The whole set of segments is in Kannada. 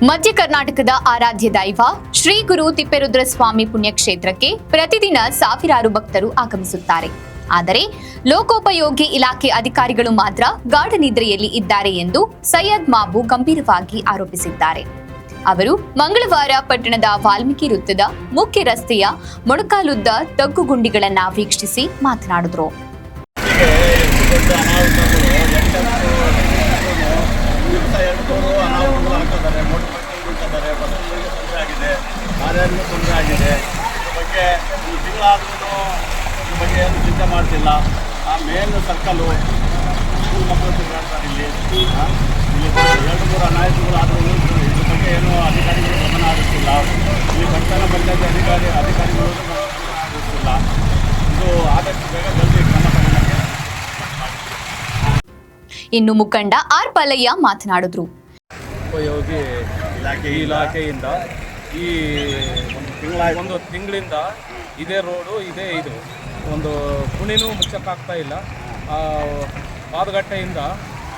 ಮಧ್ಯ ಕರ್ನಾಟಕದ ಆರಾಧ್ಯ ದೈವ ಶ್ರೀ ಗುರು ತಿಪ್ಪೇರುದ್ರಸ್ವಾಮಿ ಪುಣ್ಯಕ್ಷೇತ್ರಕ್ಕೆ ಪ್ರತಿದಿನ ಸಾವಿರಾರು ಭಕ್ತರು ಆಗಮಿಸುತ್ತಾರೆ. ಆದರೆ ಲೋಕೋಪಯೋಗಿ ಇಲಾಖೆ ಅಧಿಕಾರಿಗಳು ಮಾತ್ರ ಗಾಢ ನಿದ್ರೆಯಲ್ಲಿ ಇದ್ದಾರೆ ಎಂದು ಸೈಯದ್ ಮಾಬು ಗಂಭೀರವಾಗಿ ಆರೋಪಿಸಿದ್ದಾರೆ. ಅವರು ಮಂಗಳವಾರ ಪಟ್ಟಣದ ವಾಲ್ಮೀಕಿ ವೃತ್ತದ ಮುಖ್ಯ ರಸ್ತೆಯ ಮೊಣಕಾಲುದ್ದ ತಗ್ಗುಗುಂಡಿಗಳನ್ನ ವೀಕ್ಷಿಸಿ ಮಾತನಾಡಿದರು. ತೊಂದರೆ ಆಗಿದೆ. ಬಗ್ಗೆ ಈ ತಿಂಗಳಾದ್ರೂ ಈ ಬಗ್ಗೆ ಏನು ಚಿಂತೆ ಮಾಡ್ತಿಲ್ಲ. ಆ ಮೇನ್ ಸರ್ಕಲ್ಲು ಸ್ಕೂಲ್ ಮಕ್ಕಳು ತಿರುಗಾಡ್ತಾರೆ. ಇಲ್ಲಿ 2-3 ಅನಾಹುತಗಳಾದರೂ ಇದ್ರ ಬಗ್ಗೆ ಏನು ಅಧಿಕಾರಿಗಳು ಗಮನ ಹರಿಸ್ತಿಲ್ಲ. ಇಲ್ಲಿ ಪಟ್ಟಣ ಪಂಚಾಯತ್ ಅಧಿಕಾರಿಗಳು ಗಮನ ಹರಿಸ್ತಿಲ್ಲ. ಇದು ಆದಷ್ಟು ಬೇಗ ಜಲ್ದಿ ಕ್ರಮ ತಗೊಳ್ಳೋಕ್ಕೆ. ಇನ್ನು ಮುಖಂಡ ಆರ್ ಪಾಲಯ್ಯ ಮಾತನಾಡಿದ್ರು. ಉಪಯೋಗಿ ಇಲಾಖೆಯಿಂದ ಈ ಒಂದು ತಿಂಗಳಿಂದ ಇದೇ ರೋಡು ಇದು ಒಂದು ಕುಣಿನೂ ಮುಚ್ಚಕ್ಕಾಗ್ತಾ ಇಲ್ಲ. ಪಾದಗಟ್ಟೆಯಿಂದ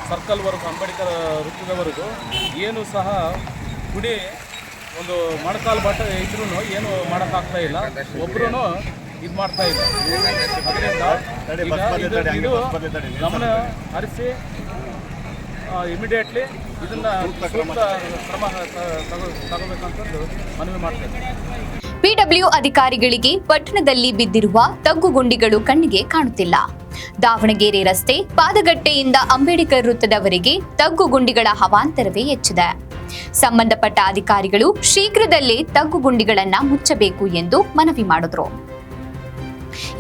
ಸರ್ಕಲ್ವರೆಗೂ ಅಂಬೇಡ್ಕರ್ ವೃತ್ತದವರೆಗೂ ಏನು ಸಹ ಕುಣಿ ಒಂದು ಮೊಣಕಾಲು ಬಟ್ಟ ಇದ್ರೂ ಏನು ಮಾಡೋಕ್ಕಾಗ್ತಾ ಇಲ್ಲ. ಒಬ್ಬರೂ ಇದು ಮಾಡ್ತಾ ಇಲ್ಲ. ಅದರಿಂದ ಇದು ಗಮನ ಹರಿಸಿ ಇಮಿಡಿಯೇಟ್ಲಿ ಇದನ್ನ ಕ್ರಮ ತಗೋಬೇಕಂತಂದು ಮನವಿ ಮಾಡ್ತೇವೆ. ಪಿಡಬ್ಲ್ಯೂ ಅಧಿಕಾರಿಗಳಿಗೆ ಪಟ್ಟಣದಲ್ಲಿ ಬಿದ್ದಿರುವ ತಗ್ಗುಗುಂಡಿಗಳು ಕಣ್ಣಿಗೆ ಕಾಣುತ್ತಿಲ್ಲ. ದಾವಣಗೆರೆ ರಸ್ತೆ ಪಾದಗಟ್ಟೆಯಿಂದ ಅಂಬೇಡ್ಕರ್ ವೃತ್ತದವರೆಗೆ ತಗ್ಗುಗುಂಡಿಗಳ ಅವಾಂತರವೇ ಹೆಚ್ಚಿದೆ. ಸಂಬಂಧಪಟ್ಟ ಅಧಿಕಾರಿಗಳು ಶೀಘ್ರದಲ್ಲೇ ತಗ್ಗುಗುಂಡಿಗಳನ್ನ ಮುಚ್ಚಬೇಕು ಎಂದು ಮನವಿ ಮಾಡಿದ್ರು.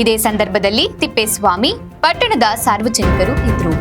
ಇದೇ ಸಂದರ್ಭದಲ್ಲಿ ತಿಪ್ಪೇಸ್ವಾಮಿ, ಪಟ್ಟಣದ ಸಾರ್ವಜನಿಕರು ಇದ್ದರು.